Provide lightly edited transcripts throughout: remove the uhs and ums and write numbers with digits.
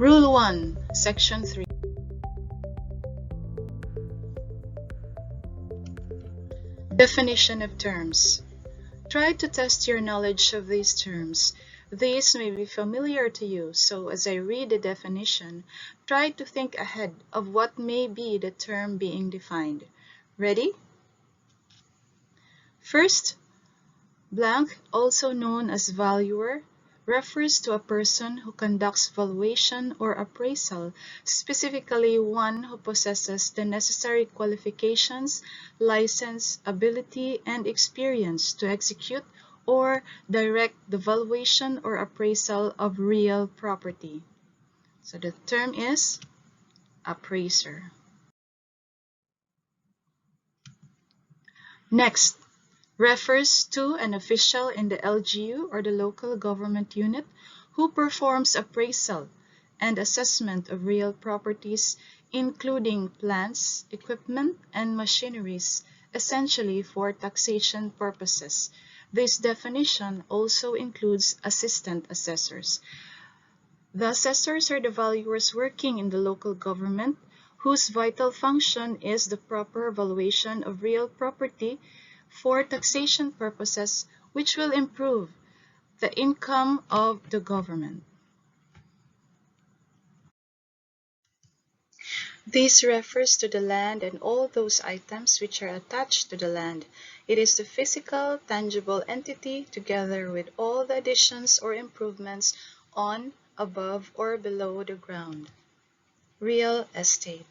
Rule 1, Section 3. Definition of terms. Try to test your knowledge of these terms. These may be familiar to you, so as I read the definition, try to think ahead of what may be the term being defined. Ready? First, blank, also known as valuer, refers to a person who conducts valuation or appraisal, specifically one who possesses the necessary qualifications, license, ability, and experience to execute or direct the valuation or appraisal of real property. So the term is appraiser. Next, refers to an official in the LGU or the local government unit who performs appraisal and assessment of real properties, including plants, equipment, and machineries, essentially for taxation purposes. This definition also includes assistant assessors. The assessors are the valuers working in the local government whose vital function is the proper valuation of real property for taxation purposes, which will improve the income of the government. This refers to the land and all those items which are attached to the land. It is the physical, tangible entity together with all the additions or improvements on, above, or below the ground. Real estate.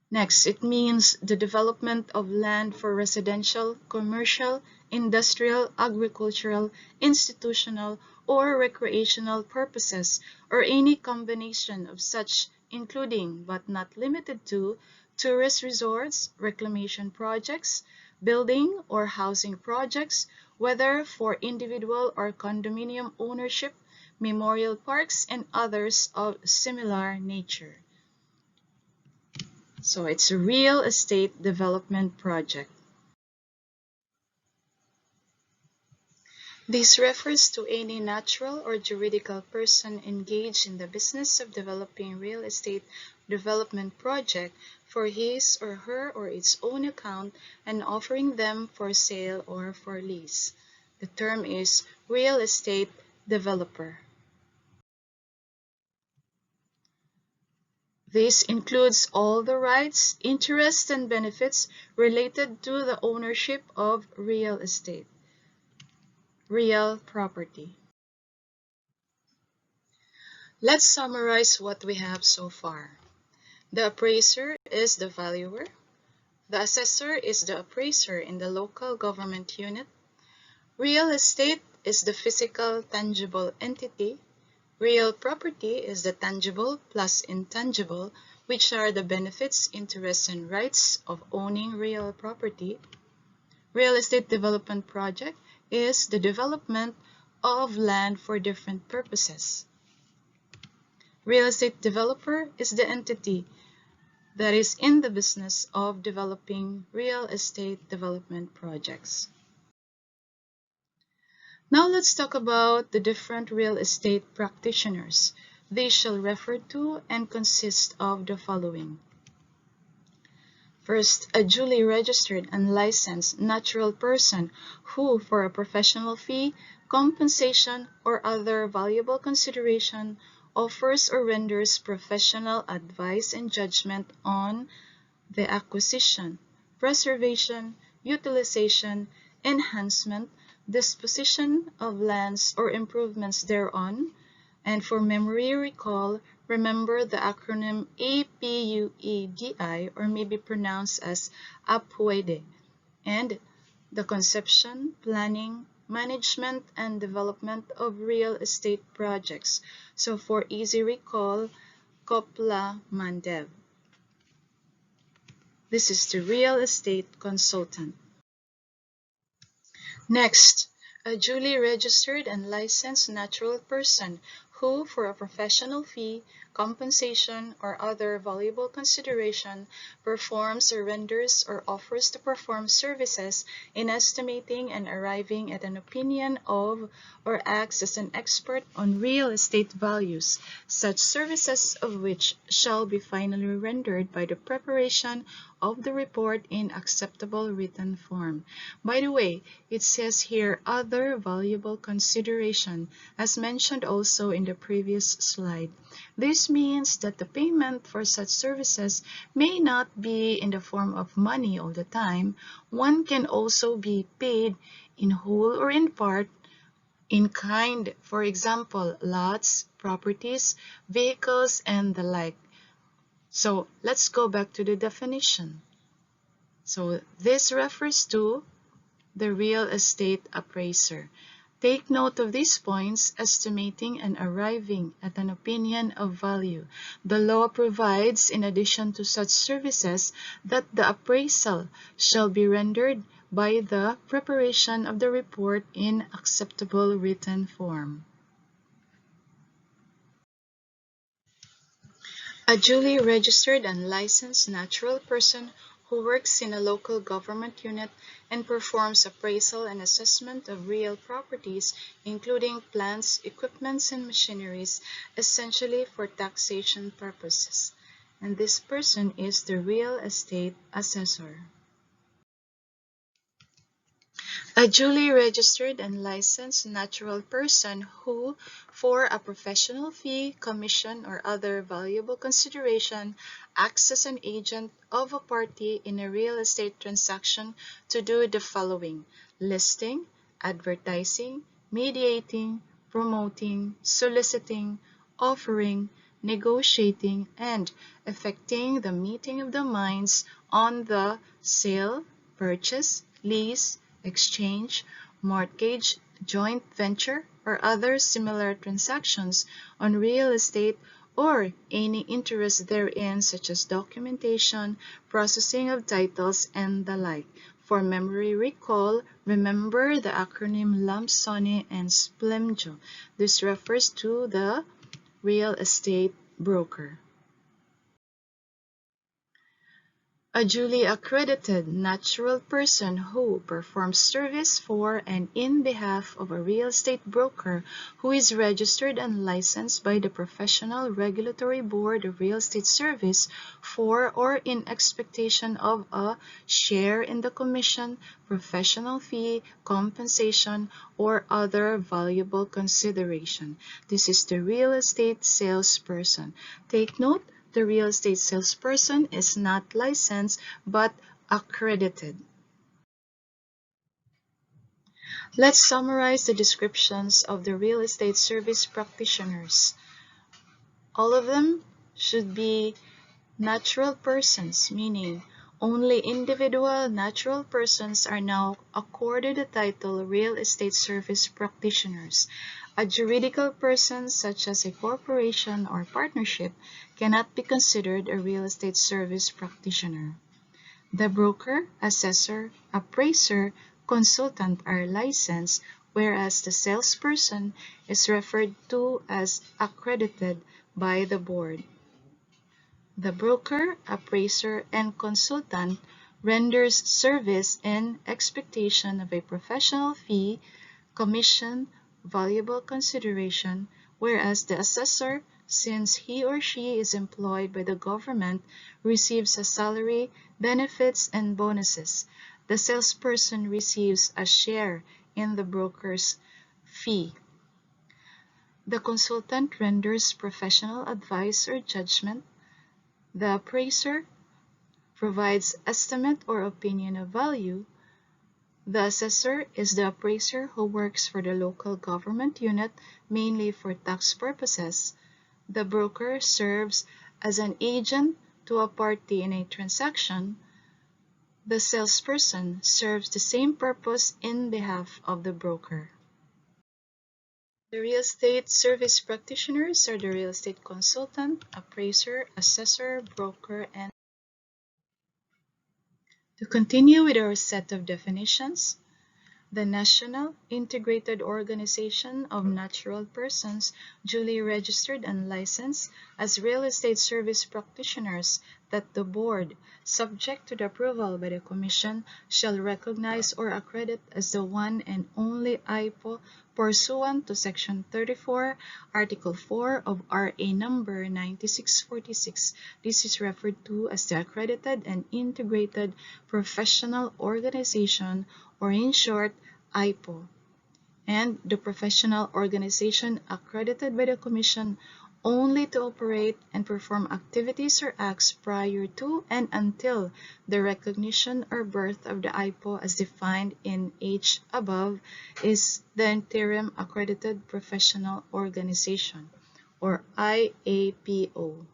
Next, it means the development of land for residential, commercial, industrial, agricultural, institutional, or recreational purposes, or any combination of such, including but not limited to tourist resorts, reclamation projects, building or housing projects, whether for individual or condominium ownership, memorial parks, and others of similar nature. So it's a real estate development project. This refers to any natural or juridical person engaged in the business of developing real estate development project for his or her or its own account and offering them for sale or for lease. The term is real estate developer. This includes all the rights, interests, and benefits related to the ownership of real estate, real property. Let's summarize what we have so far. The appraiser is the valuer. The assessor is the appraiser in the local government unit. Real estate is the physical, tangible entity. Real property is the tangible plus intangible, which are the benefits, interests, and rights of owning real property. Real estate development project is the development of land for different purposes. Real estate developer is the entity that is in the business of developing real estate development projects. Now let's talk about the different real estate practitioners. They shall refer to and consist of the following. First, a duly registered and licensed natural person who, for a professional fee, compensation, or other valuable consideration, offers or renders professional advice and judgment on the acquisition, preservation, utilization, enhancement, disposition of lands or improvements thereon, and for memory recall, remember the acronym APUEDI, or may be pronounced as APUEDE, and the conception, planning, management, and development of real estate projects. So for easy recall, Kopla Mandev. This is the real estate consultant. Next, a duly registered and licensed natural person who, for a professional fee, compensation, or other valuable consideration, performs or renders or offers to perform services in estimating and arriving at an opinion of or acts as an expert on real estate values, such services of which shall be finally rendered by the preparation of the report in acceptable written form. By the way, it says here other valuable consideration, as mentioned also in the previous slide. This means that the payment for such services may not be in the form of money all the time. One can also be paid in whole or in part, in kind, for example, lots, properties, vehicles, and the like. So let's go back to the definition. So this refers to the real estate appraiser. Take note of these points: estimating and arriving at an opinion of value. The law provides, in addition to such services, that the appraisal shall be rendered by the preparation of the report in acceptable written form. A duly registered and licensed natural person who works in a local government unit and performs appraisal and assessment of real properties, including plants, equipments, and machineries, essentially for taxation purposes. And this person is the real estate assessor. A duly registered and licensed natural person who, for a professional fee, commission, or other valuable consideration, acts as an agent of a party in a real estate transaction to do the following: listing, advertising, mediating, promoting, soliciting, offering, negotiating, and effecting the meeting of the minds on the sale, purchase, lease, exchange, mortgage, joint venture, or other similar transactions on real estate, or any interest therein, such as documentation, processing of titles, and the like. For memory recall, remember the acronym LAMSONE and SPLEMJO. This refers to the real estate broker. A duly accredited natural person who performs service for and in behalf of a real estate broker who is registered and licensed by the Professional Regulatory Board of Real Estate Service for or in expectation of a share in the commission, professional fee, compensation, or other valuable consideration. This is the real estate salesperson. Take note, the real estate salesperson is not licensed but accredited. Let's summarize the descriptions of the real estate service practitioners. All of them should be natural persons, meaning only individual natural persons are now accorded the title real estate service practitioners. A juridical person, such as a corporation or partnership, cannot be considered a real estate service practitioner. The broker, assessor, appraiser, consultant are licensed, whereas the salesperson is referred to as accredited by the board. The broker, appraiser, and consultant renders service in expectation of a professional fee, commission, valuable consideration, whereas the assessor, since he or she is employed by the government, receives a salary, benefits, and bonuses. The salesperson receives a share in the broker's fee. The consultant renders professional advice or judgment. The appraiser provides estimate or opinion of value. The assessor is the appraiser who works for the local government unit, mainly for tax purposes. The broker serves as an agent to a party in a transaction. The salesperson serves the same purpose in behalf of the broker. The real estate service practitioners are the real estate consultant, appraiser, assessor, broker, and to continue with our set of definitions, The National Integrated Organization of Natural Persons duly registered and licensed as real estate service practitioners that the Board, subject to the approval by the Commission, shall recognize or accredit as the one and only IPO pursuant to Section 34, Article 4 of RA number 9646. This is referred to as the Accredited and Integrated Professional Organization, or in short, IPO, and the professional organization accredited by the Commission only to operate and perform activities or acts prior to and until the recognition or birth of the IPO as defined in H above is the Interim Accredited Professional Organization, or IAPO.